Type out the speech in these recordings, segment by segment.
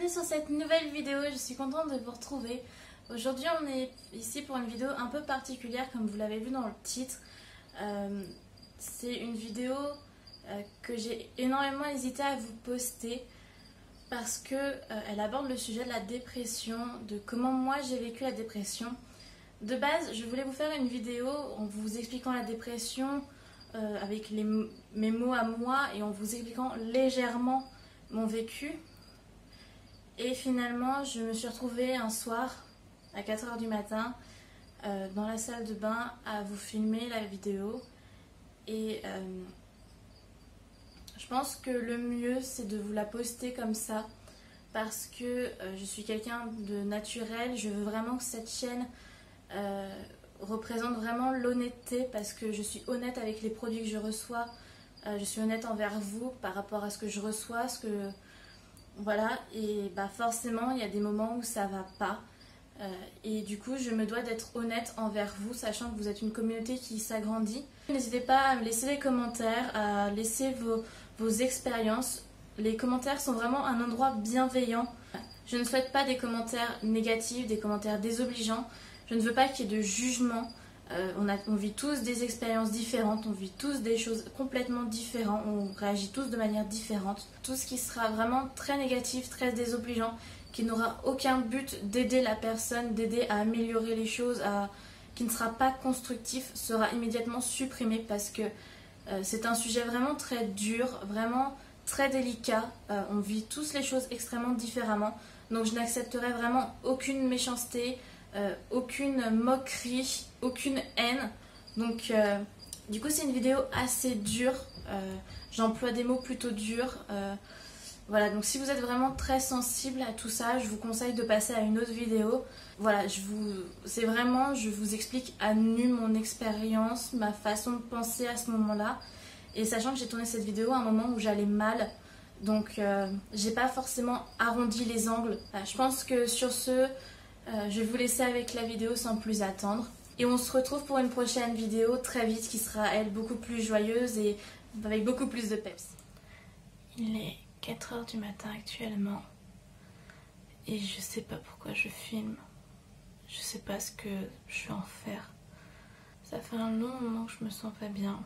bienvenue sur cette nouvelle vidéo, je suis contente de vous retrouver. Aujourd'hui on est ici pour une vidéo un peu particulière comme vous l'avez vu dans le titre. C'est une vidéo que j'ai énormément hésité à vous poster parce que elle aborde le sujet de la dépression, de comment moi j'ai vécu la dépression. De base je voulais vous faire une vidéo en vous expliquant la dépression avec mes mots à moi et en vous expliquant légèrement mon vécu. Et finalement, je me suis retrouvée un soir à 4 h du matin dans la salle de bain à vous filmer la vidéo. Et je pense que le mieux, c'est de vous la poster comme ça parce que je suis quelqu'un de naturel. Je veux vraiment que cette chaîne représente vraiment l'honnêteté parce que je suis honnête avec les produits que je reçois. Je suis honnête envers vous par rapport à ce que je reçois, voilà, et bah forcément il y a des moments où ça va pas et du coup je me dois d'être honnête envers vous, sachant que vous êtes une communauté qui s'agrandit. N'hésitez pas à me laisser des commentaires, à laisser vos expériences. Les commentaires sont vraiment un endroit bienveillant. Je ne souhaite pas des commentaires négatifs, des commentaires désobligeants. Je ne veux pas qu'il y ait de jugement. On vit tous des expériences différentes, on vit tous des choses complètement différentes, on réagit tous de manière différente. Tout ce qui sera vraiment très négatif, très désobligeant, qui n'aura aucun but d'aider la personne, d'aider à améliorer les choses, qui ne sera pas constructif, sera immédiatement supprimé parce que c'est un sujet vraiment très dur, vraiment très délicat. On vit tous les choses extrêmement différemment, donc je n'accepterai vraiment aucune méchanceté, aucune moquerie, aucune haine. Donc du coup c'est une vidéo assez dure, j'emploie des mots plutôt durs. Voilà, donc si vous êtes vraiment très sensible à tout ça, je vous conseille de passer à une autre vidéo. Voilà, je vous explique à nu mon expérience, ma façon de penser à ce moment-là. Et sachant que j'ai tourné cette vidéo à un moment où j'allais mal, donc j'ai pas forcément arrondi les angles. Je pense que sur ce, je vais vous laisser avec la vidéo sans plus attendre. Et on se retrouve pour une prochaine vidéo très vite qui sera elle beaucoup plus joyeuse et avec beaucoup plus de peps. Il est 4 h du matin actuellement et je sais pas pourquoi je filme. Je sais pas ce que je vais en faire. Ça fait un long moment que je me sens pas bien.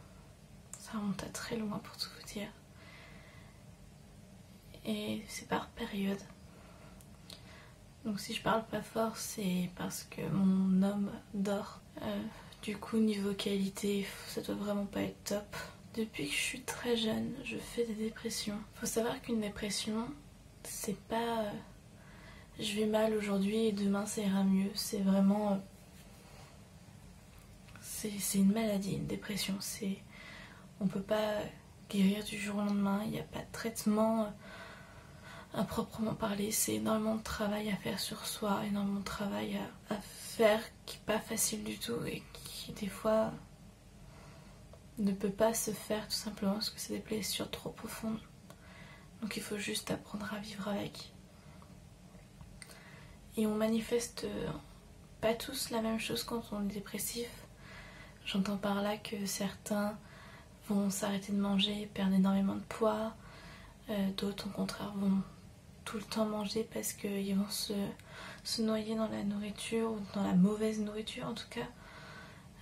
Ça remonte à très loin pour tout vous dire. Et c'est par période. Donc si je parle pas fort, c'est parce que mon homme dort. Du coup niveau qualité, ça doit vraiment pas être top. Depuis que je suis très jeune, je fais des dépressions. Faut savoir qu'une dépression, c'est pas je vais mal aujourd'hui et demain ça ira mieux. C'est vraiment c'est une maladie, une dépression. On peut pas guérir du jour au lendemain. Il n'y a pas de traitement à proprement parler. C'est énormément de travail à faire sur soi, énormément de travail à faire qui n'est pas facile du tout et qui des fois ne peut pas se faire tout simplement parce que c'est des blessures trop profondes. Donc il faut juste apprendre à vivre avec. Et on manifeste pas tous la même chose quand on est dépressif. J'entends par là que certains vont s'arrêter de manger, perdre énormément de poids. D'autres au contraire vont tout le temps manger parce qu'ils vont se noyer dans la nourriture ou dans la mauvaise nourriture en tout cas.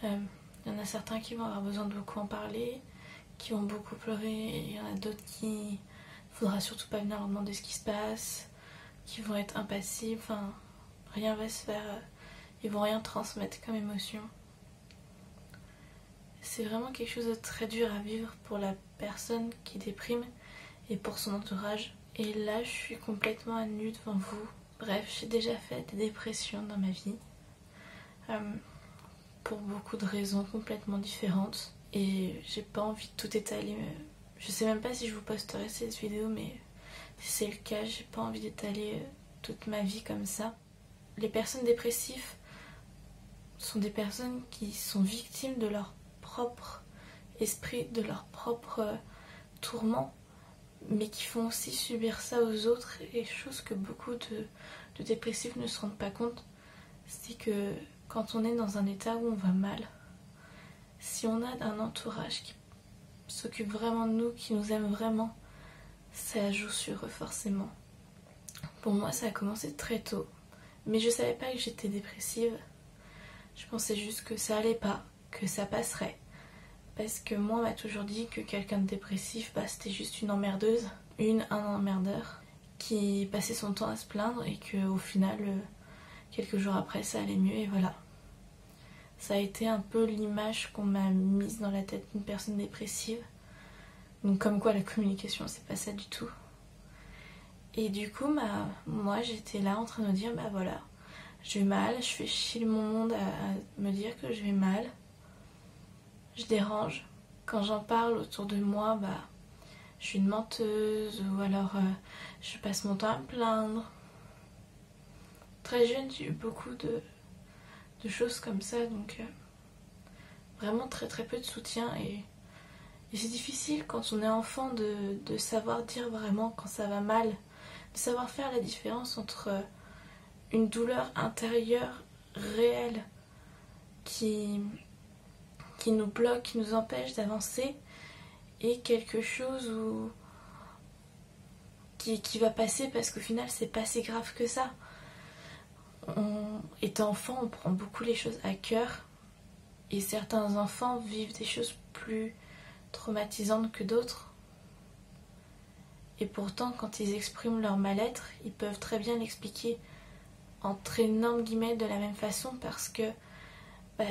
Il y en a certains qui vont avoir besoin de beaucoup en parler, qui vont beaucoup pleurer, et il y en a d'autres qui faudra surtout pas venir leur demander ce qui se passe, qui vont être impassibles, enfin rien va se faire, ils vont rien transmettre comme émotion. C'est vraiment quelque chose de très dur à vivre pour la personne qui déprime et pour son entourage. Et là je suis complètement à nu devant vous. Bref, j'ai déjà fait des dépressions dans ma vie. Pour beaucoup de raisons complètement différentes et j'ai pas envie de tout étaler. Je sais même pas si je vous posterai cette vidéo, mais si c'est le cas, j'ai pas envie d'étaler toute ma vie comme ça. Les personnes dépressives sont des personnes qui sont victimes de leur propre esprit, de leur propre tourment, mais qui font aussi subir ça aux autres. Et chose que beaucoup de dépressifs ne se rendent pas compte, c'est que quand on est dans un état où on va mal, si on a un entourage qui s'occupe vraiment de nous, qui nous aime vraiment, ça joue sur eux forcément. Pour moi, ça a commencé très tôt. Mais je savais pas que j'étais dépressive. Je pensais juste que ça allait pas, que ça passerait. Parce que moi, on m'a toujours dit que quelqu'un de dépressif, c'était juste une emmerdeuse, un emmerdeur, qui passait son temps à se plaindre et qu'au final, quelques jours après, ça allait mieux et voilà. Ça a été un peu l'image qu'on m'a mise dans la tête d'une personne dépressive. Donc comme quoi la communication, c'est pas ça du tout. Et du coup, moi j'étais là en train de me dire, voilà, je vais mal, je fais chier mon monde à me dire que je vais mal. Je dérange. Quand j'en parle autour de moi, je suis une menteuse ou alors je passe mon temps à me plaindre. Très jeune, j'ai eu beaucoup de choses comme ça, donc vraiment très très peu de soutien et c'est difficile quand on est enfant de savoir dire vraiment quand ça va mal, de savoir faire la différence entre une douleur intérieure réelle qui nous bloque, qui nous empêche d'avancer et quelque chose qui va passer parce qu'au final c'est pas si grave que ça. Étant enfant, on prend beaucoup les choses à cœur et certains enfants vivent des choses plus traumatisantes que d'autres. Et pourtant, quand ils expriment leur mal-être, ils peuvent très bien l'expliquer entre énormes guillemets de la même façon parce que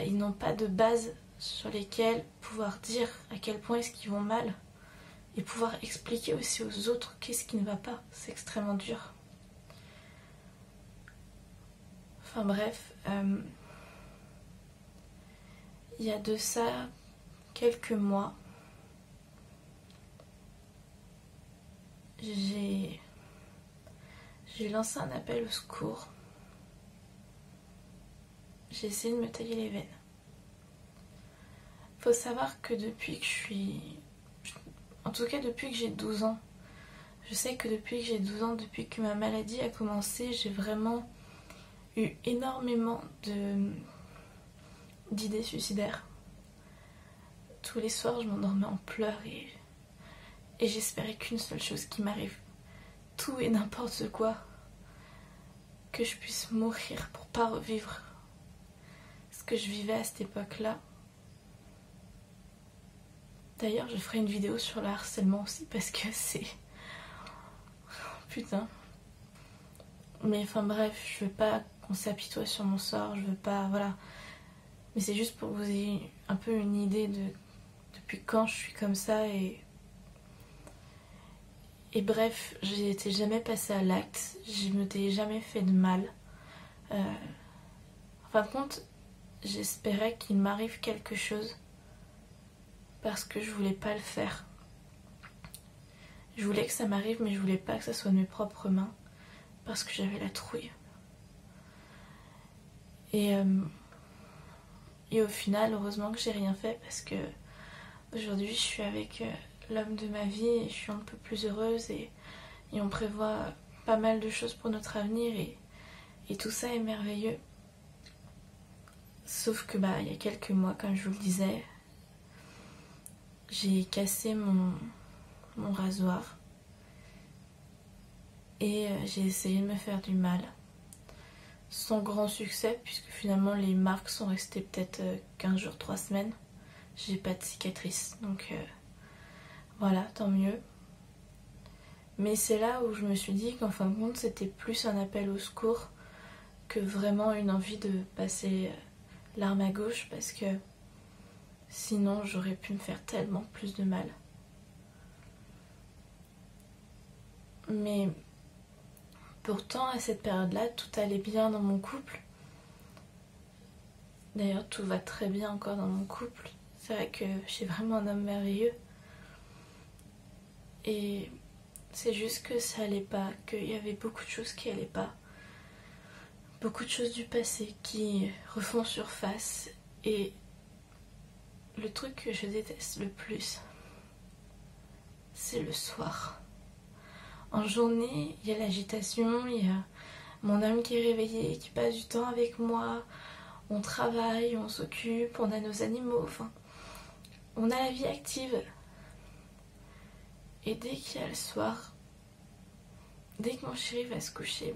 ils n'ont pas de base sur lesquelles pouvoir dire à quel point est-ce qu'ils vont mal et pouvoir expliquer aussi aux autres qu'est-ce qui ne va pas. C'est extrêmement dur. Enfin bref, il y a de ça quelques mois, j'ai lancé un appel au secours. J'ai essayé de me tailler les veines. Faut savoir que depuis que j'ai 12 ans, je sais que depuis que j'ai 12 ans, depuis que ma maladie a commencé, j'ai vraiment eu énormément d'idées suicidaires. Tous les soirs, je m'endormais en pleurs et j'espérais qu'une seule chose qui m'arrive, tout et n'importe quoi, que je puisse mourir pour pas revivre ce que je vivais à cette époque-là. D'ailleurs, je ferai une vidéo sur le harcèlement aussi parce que c'est... Putain. Mais enfin bref, je veux pas qu'on s'apitoie sur mon sort, je veux pas... Voilà. Mais c'est juste pour que vous ayez un peu une idée de depuis quand je suis comme ça et bref, j'étais jamais passée à l'acte, je m'étais jamais fait de mal. En fin de compte, j'espérais qu'il m'arrive quelque chose parce que je voulais pas le faire. Je voulais que ça m'arrive, mais je voulais pas que ça soit de mes propres mains parce que j'avais la trouille. Et au final, heureusement que j'ai rien fait parce que aujourd'hui je suis avec l'homme de ma vie et je suis un peu plus heureuse et on prévoit pas mal de choses pour notre avenir et tout ça est merveilleux. Sauf que il y a quelques mois, comme je vous le disais, j'ai cassé mon rasoir et j'ai essayé de me faire du mal. Sans grand succès, puisque finalement les marques sont restées peut-être 15 jours, 3 semaines. J'ai pas de cicatrice, donc voilà, tant mieux. Mais c'est là où je me suis dit qu'en fin de compte, c'était plus un appel au secours que vraiment une envie de passer l'arme à gauche, parce que sinon j'aurais pu me faire tellement plus de mal. Mais pourtant, à cette période-là, tout allait bien dans mon couple. D'ailleurs, tout va très bien encore dans mon couple. C'est vrai que j'ai vraiment un homme merveilleux. Et c'est juste que ça allait pas, qu'il y avait beaucoup de choses qui allaient pas. Beaucoup de choses du passé qui refont surface. Et le truc que je déteste le plus, c'est le soir. En journée, il y a l'agitation, il y a mon âme qui est réveillée, qui passe du temps avec moi. On travaille, on s'occupe, on a nos animaux, enfin, on a la vie active. Et dès qu'il y a le soir, dès que mon chéri va se coucher,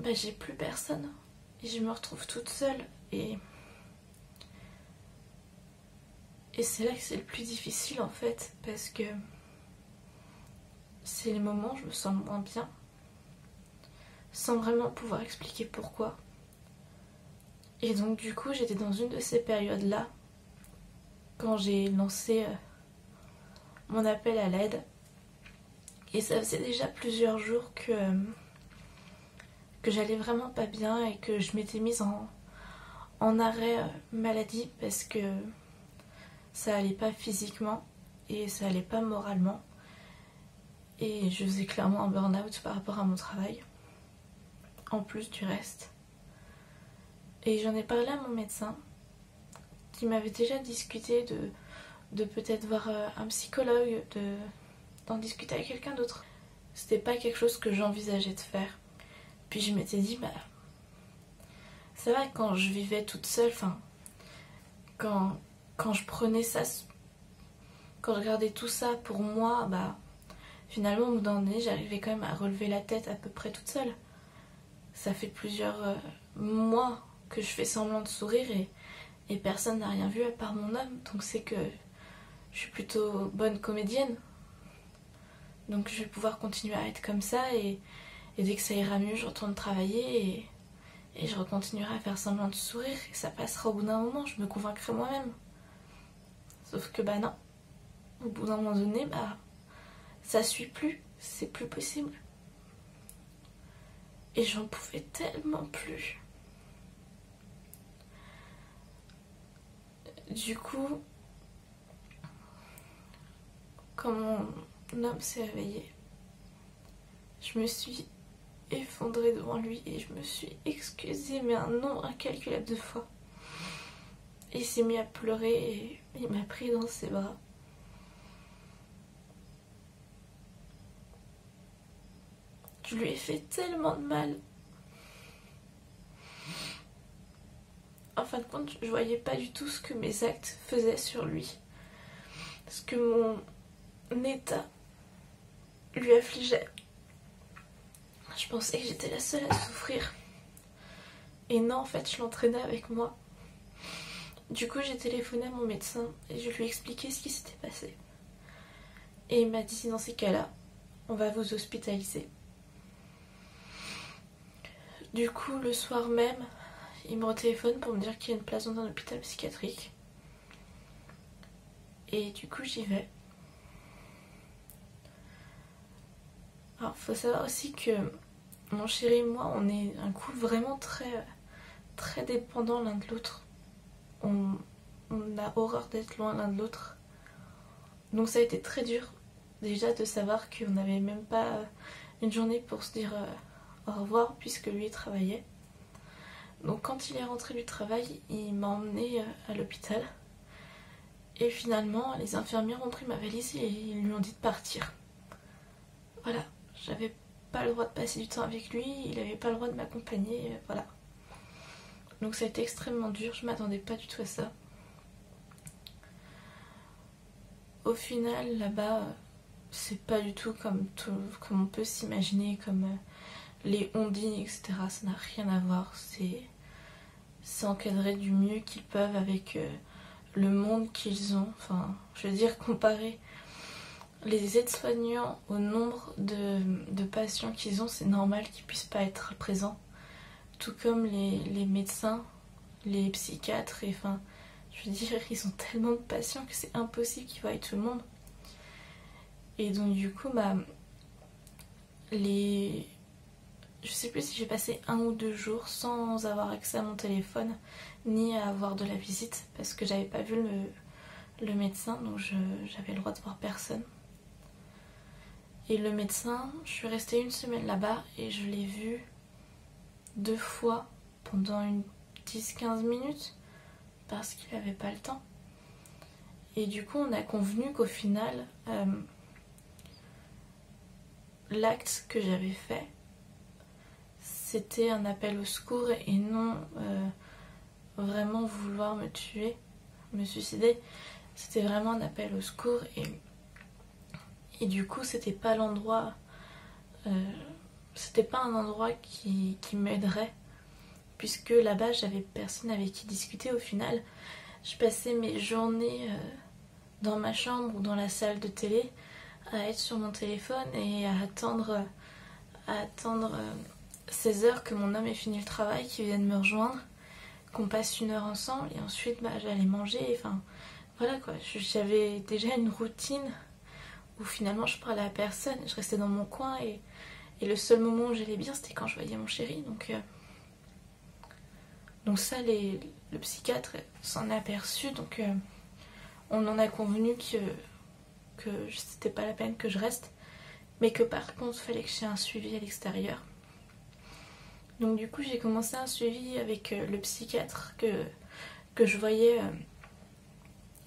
j'ai plus personne. Et je me retrouve toute seule. Et c'est là que c'est le plus difficile en fait, parce que c'est les moments où je me sens moins bien, sans vraiment pouvoir expliquer pourquoi. Et donc du coup j'étais dans une de ces périodes-là, quand j'ai lancé mon appel à l'aide. Et ça faisait déjà plusieurs jours que j'allais vraiment pas bien et que je m'étais mise en arrêt maladie parce que ça allait pas physiquement et ça allait pas moralement. Et je faisais clairement un burn-out par rapport à mon travail, en plus du reste. Et j'en ai parlé à mon médecin, qui m'avait déjà discuté de peut-être voir un psychologue, d'en discuter avec quelqu'un d'autre. C'était pas quelque chose que j'envisageais de faire. Puis je m'étais dit, c'est vrai, quand je vivais toute seule, quand je prenais ça, quand je regardais tout ça pour moi, finalement, au bout d'un moment, j'arrivais quand même à relever la tête à peu près toute seule. Ça fait plusieurs mois que je fais semblant de sourire et personne n'a rien vu à part mon homme. Donc c'est que je suis plutôt bonne comédienne. Donc je vais pouvoir continuer à être comme ça et dès que ça ira mieux, je retourne travailler et je recontinuerai à faire semblant de sourire et ça passera au bout d'un moment, je me convaincrai moi-même. Sauf que non, au bout d'un moment donné, ça suit plus, c'est plus possible. Et j'en pouvais tellement plus. Du coup, quand mon homme s'est réveillé, je me suis effondrée devant lui et je me suis excusée mais un nombre incalculable de fois. Et il s'est mis à pleurer et il m'a pris dans ses bras. Je lui ai fait tellement de mal. En fin de compte, je voyais pas du tout ce que mes actes faisaient sur lui. Ce que mon état lui affligeait. Je pensais que j'étais la seule à souffrir. Et non, en fait, je l'entraînais avec moi. Du coup, j'ai téléphoné à mon médecin et je lui ai expliqué ce qui s'était passé. Et il m'a dit, dans ces cas-là, on va vous hospitaliser. Du coup, le soir même, il me retéléphone pour me dire qu'il y a une place dans un hôpital psychiatrique. Et du coup, j'y vais. Alors, faut savoir aussi que mon chéri et moi, on est un couple vraiment très, très dépendants l'un de l'autre. On a horreur d'être loin l'un de l'autre. Donc ça a été très dur, déjà, de savoir qu'on n'avait même pas une journée pour se dire au revoir, puisque lui travaillait. Donc quand il est rentré du travail, il m'a emmenée à l'hôpital. Et finalement, les infirmières ont pris ma valise et ils lui ont dit de partir. Voilà, j'avais pas le droit de passer du temps avec lui, il avait pas le droit de m'accompagner, voilà. Donc ça a été extrêmement dur, je m'attendais pas du tout à ça. Au final, là-bas, c'est pas du tout comme on peut s'imaginer, comme les ondines, etc. Ça n'a rien à voir, c'est encadré du mieux qu'ils peuvent avec le monde qu'ils ont. Enfin, je veux dire, comparer les aides-soignants au nombre de patients qu'ils ont, c'est normal qu'ils puissent pas être présents. Tout comme les médecins, les psychiatres, et enfin, je veux dire, ils ont tellement de patients que c'est impossible qu'ils voient tout le monde. Et donc du coup, je sais plus si j'ai passé 1 ou 2 jours sans avoir accès à mon téléphone, ni à avoir de la visite, parce que j'avais pas vu le médecin, donc j'avais le droit de voir personne. Et le médecin, je suis restée 1 semaine là-bas et je l'ai vu 2 fois pendant une 10-15 minutes parce qu'il avait pas le temps. Et du coup, on a convenu qu'au final, l'acte que j'avais fait, c'était un appel au secours et non vraiment vouloir me tuer, me suicider. C'était vraiment un appel au secours et du coup, c'était pas l'endroit c'était pas un endroit qui m'aiderait, puisque là-bas j'avais personne avec qui discuter au final. Je passais mes journées dans ma chambre ou dans la salle de télé à être sur mon téléphone et à attendre 16 heures que mon homme ait fini le travail, qu'il vienne me rejoindre, qu'on passe 1 heure ensemble et ensuite j'allais manger. Enfin voilà quoi, j'avais déjà une routine où finalement je parlais à personne, je restais dans mon coin et le seul moment où j'allais bien c'était quand je voyais mon chéri. Donc ça, le psychiatre s'en est aperçu, donc on en a convenu que c'était pas la peine que je reste, mais que par contre il fallait que j'aie un suivi à l'extérieur. Donc du coup j'ai commencé un suivi avec le psychiatre que je voyais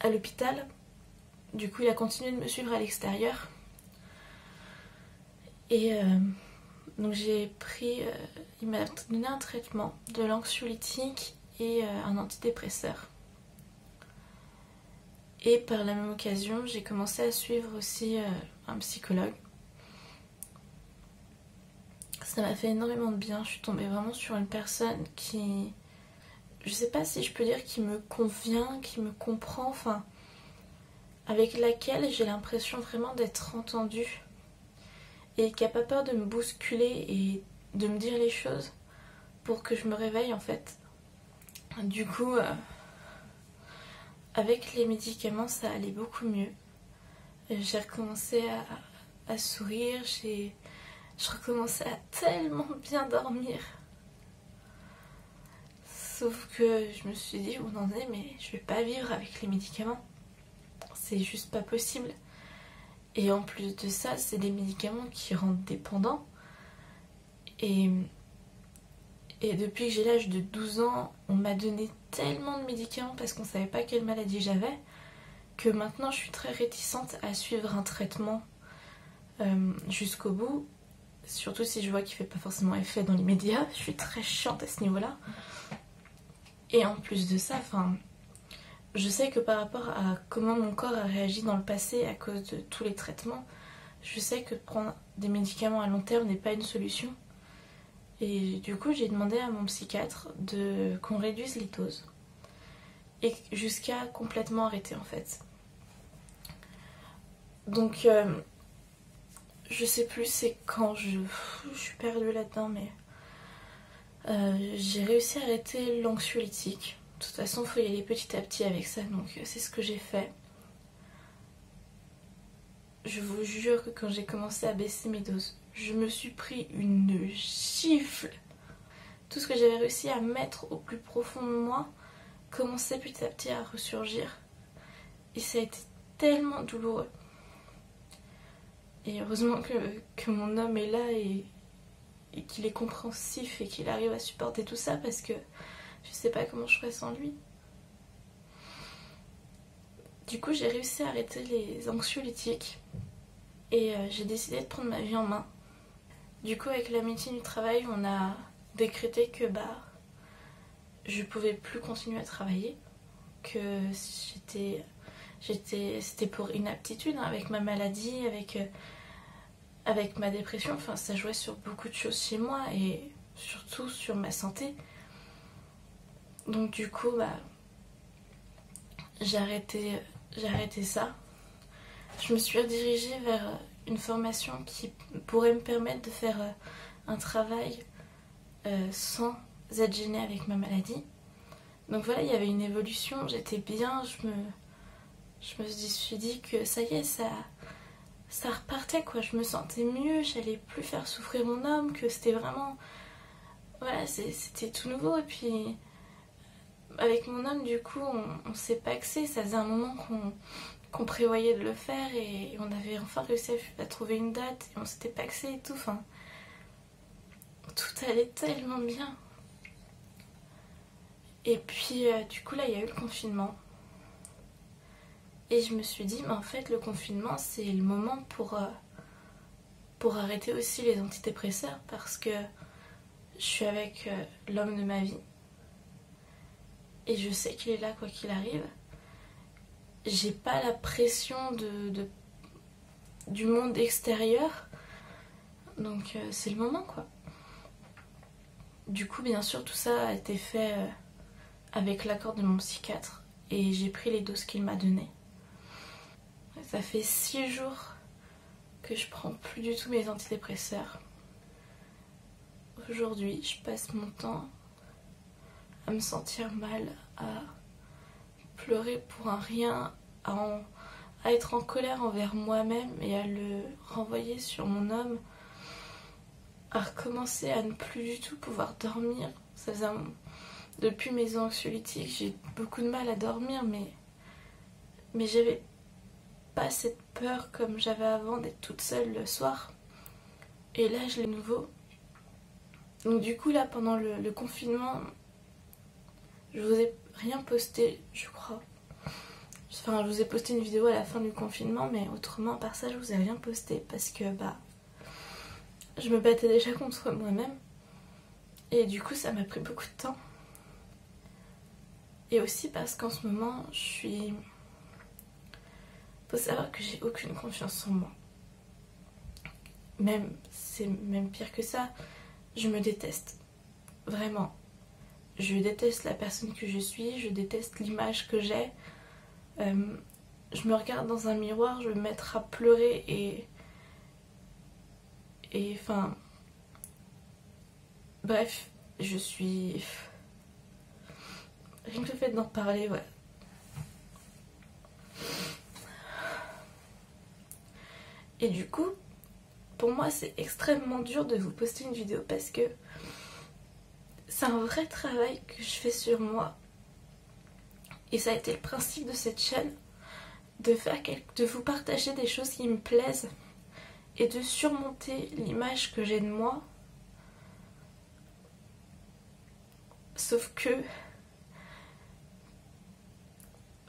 à l'hôpital. Du coup il a continué de me suivre à l'extérieur. Et donc j'ai pris, il m'a donné un traitement de l'anxiolytique et un antidépresseur. Et par la même occasion, j'ai commencé à suivre aussi un psychologue. Ça m'a fait énormément de bien. Je suis tombée vraiment sur une personne qui, je sais pas si je peux dire qui me convient, qui me comprend, enfin, avec laquelle j'ai l'impression vraiment d'être entendue et qui a pas peur de me bousculer et de me dire les choses pour que je me réveille en fait. Du coup, avec les médicaments, ça allait beaucoup mieux. J'ai recommencé à sourire, je recommençais à tellement bien dormir. Sauf que je me suis dit, où on en est, mais je vais pas vivre avec les médicaments. C'est juste pas possible. Et en plus de ça, c'est des médicaments qui rendent dépendants. Et depuis que j'ai l'âge de 12 ans, on m'a donné tellement de médicaments parce qu'on savait pas quelle maladie j'avais, que maintenant je suis très réticente à suivre un traitement jusqu'au bout. Surtout si je vois qu'il fait pas forcément effet dans l'immédiat. Je suis très chiante à ce niveau-là. Et en plus de ça, je sais que par rapport à comment mon corps a réagi dans le passé à cause de tous les traitements, je sais que prendre des médicaments à long terme n'est pas une solution. Et du coup, j'ai demandé à mon psychiatre qu'on réduise les doses. Et jusqu'à complètement arrêter en fait. Donc, je sais plus c'est quand je suis perdue là-dedans, mais j'ai réussi à arrêter l'anxiolytique. De toute façon, il faut y aller petit à petit avec ça, donc c'est ce que j'ai fait. Je vous jure que quand j'ai commencé à baisser mes doses, je me suis pris une gifle. Tout ce que j'avais réussi à mettre au plus profond de moi commençait petit à petit à ressurgir. Et ça a été tellement douloureux. Et heureusement que mon homme est là et qu'il est compréhensif et qu'il arrive à supporter tout ça, parce que je sais pas comment je ferais sans lui. Du coup, j'ai réussi à arrêter les anxiolytiques et j'ai décidé de prendre ma vie en main. Du coup, avec la médecine du travail, on a décrété que je pouvais plus continuer à travailler, que c'était pour inaptitude, hein, avec ma maladie, avec ma dépression. Enfin, ça jouait sur beaucoup de choses chez moi et surtout sur ma santé. Donc du coup, j'ai arrêté ça. Je me suis redirigée vers une formation qui pourrait me permettre de faire un travail sans être gênée avec ma maladie. Donc voilà, il y avait une évolution, j'étais bien, je me suis dit que ça y est, ça repartait quoi, je me sentais mieux, j'allais plus faire souffrir mon homme, que c'était vraiment... Voilà, c'était tout nouveau. Et puis avec mon homme, du coup, on s'est paxé, ça faisait un moment qu'on prévoyait de le faire et on avait enfin réussi à trouver une date et on s'était paxé et tout, enfin... Tout allait tellement bien. Et puis du coup là il y a eu le confinement. Et je me suis dit, mais en fait le confinement c'est le moment pour arrêter aussi les antidépresseurs, parce que je suis avec l'homme de ma vie. Et je sais qu'il est là quoi qu'il arrive. J'ai pas la pression du monde extérieur. Donc c'est le moment quoi. Du coup bien sûr tout ça a été fait avec l'accord de mon psychiatre et j'ai pris les doses qu'il m'a données. Ça fait 6 jours que je prends plus du tout mes antidépresseurs. Aujourd'hui je passe mon temps à me sentir mal, à pleurer pour un rien, à être en colère envers moi-même et à le renvoyer sur mon homme, à recommencer à ne plus du tout pouvoir dormir. Ça faisait depuis mes anxiolytiques, j'ai beaucoup de mal à dormir, mais j'avais pas cette peur comme j'avais avant d'être toute seule le soir. Et là, je l'ai de nouveau. Donc du coup, là, pendant le confinement, je vous ai rien posté, je crois. Enfin, je vous ai posté une vidéo à la fin du confinement, mais autrement, par ça, je vous ai rien posté parce que, je me battais déjà contre moi-même. Et du coup, ça m'a pris beaucoup de temps. Et aussi parce qu'en ce moment, faut savoir que j'ai aucune confiance en moi. C'est même pire que ça, je me déteste. Vraiment. Je déteste la personne que je suis, je déteste l'image que j'ai. Je me regarde dans un miroir, je vais me mettre à pleurer et enfin... Bref, je suis... Rien que le fait d'en parler, ouais. Et du coup, pour moi, c'est extrêmement dur de vous poster une vidéo parce que c'est un vrai travail que je fais sur moi. Et ça a été le principe de cette chaîne, de vous partager des choses qui me plaisent et de surmonter l'image que j'ai de moi. Sauf que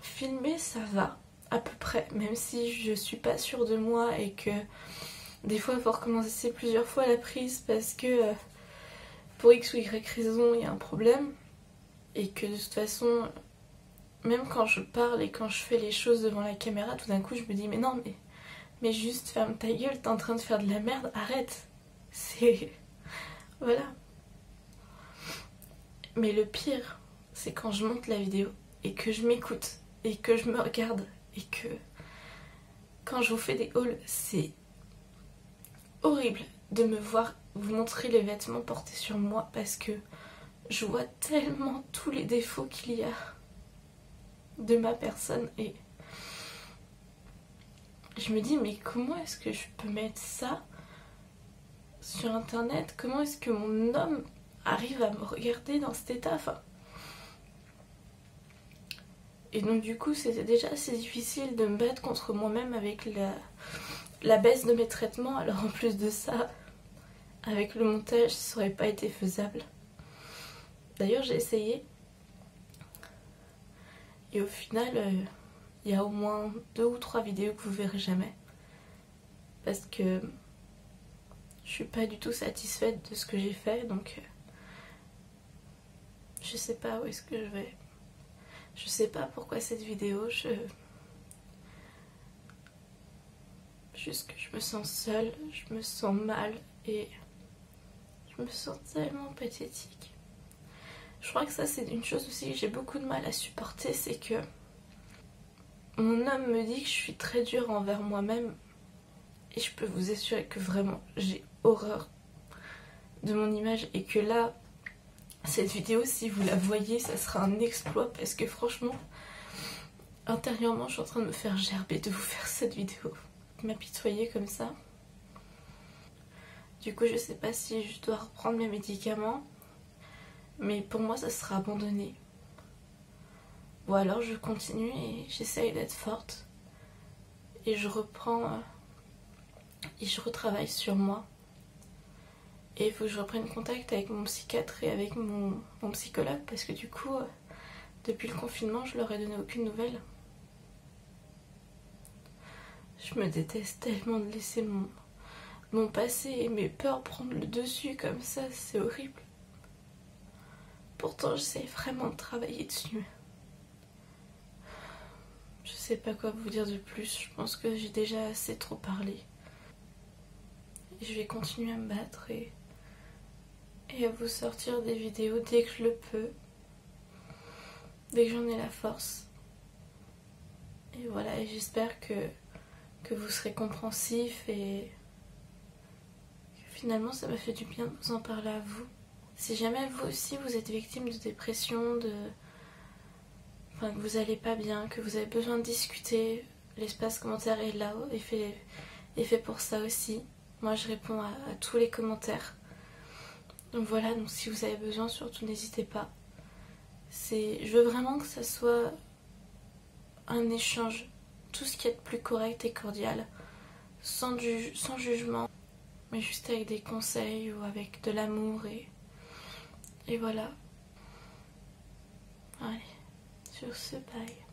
filmer, ça va à peu près, même si je suis pas sûre de moi et que des fois il faut recommencer plusieurs fois la prise parce que pour X ou Y raison il y a un problème et que de toute façon même quand je parle et quand je fais les choses devant la caméra, tout d'un coup je me dis mais non mais juste ferme ta gueule, t'es en train de faire de la merde, arrête. C'est... Voilà. Mais le pire, c'est quand je monte la vidéo et que je m'écoute et que je me regarde et que quand je vous fais des hauls, c'est horrible de me voir vous montrer les vêtements portés sur moi parce que je vois tellement tous les défauts qu'il y a de ma personne et je me dis mais comment est-ce que je peux mettre ça sur internet? Comment est-ce que mon homme arrive à me regarder dans cet état? Enfin... Et donc du coup c'était déjà assez difficile de me battre contre moi-même avec la baisse de mes traitements. Alors en plus de ça, avec le montage ça aurait pas été faisable. D'ailleurs j'ai essayé et au final il y a au moins 2 ou 3 vidéos que vous verrez jamais parce que je suis pas du tout satisfaite de ce que j'ai fait, donc je sais pas où est-ce que je vais. Je sais pas pourquoi cette vidéo, juste que je me sens seule, je me sens mal et je me sens tellement pathétique. Je crois que ça c'est une chose aussi que j'ai beaucoup de mal à supporter, c'est que mon homme me dit que je suis très dure envers moi-même et je peux vous assurer que vraiment j'ai horreur de mon image et que là, cette vidéo, si vous la voyez, ça sera un exploit parce que franchement, intérieurement, je suis en train de me faire gerber de vous faire cette vidéo, de m'apitoyer comme ça. Du coup, je sais pas si je dois reprendre mes médicaments, mais pour moi, ça sera abandonné. Ou alors je continue et j'essaye d'être forte et je reprends et je retravaille sur moi. Et il faut que je reprenne contact avec mon psychiatre et avec mon psychologue parce que du coup, depuis le confinement, je leur ai donné aucune nouvelle. Je me déteste tellement de laisser mon passé et mes peurs prendre le dessus comme ça, c'est horrible. Pourtant, j'essaie vraiment de travailler dessus. Je sais pas quoi vous dire de plus, je pense que j'ai déjà assez trop parlé. Et je vais continuer à me battre et à vous sortir des vidéos dès que je le peux, dès que j'en ai la force. Et voilà, et j'espère que vous serez compréhensifs et que finalement ça m'a fait du bien de vous en parler à vous. Si jamais vous aussi vous êtes victime de dépression, que vous allez pas bien, que vous avez besoin de discuter, l'espace commentaire est là, est fait pour ça aussi. Moi je réponds à tous les commentaires. Donc voilà, donc si vous avez besoin, surtout n'hésitez pas. Je veux vraiment que ça soit un échange, tout ce qui est de plus correct et cordial, sans jugement, mais juste avec des conseils ou avec de l'amour et voilà. Allez, sur ce, bye.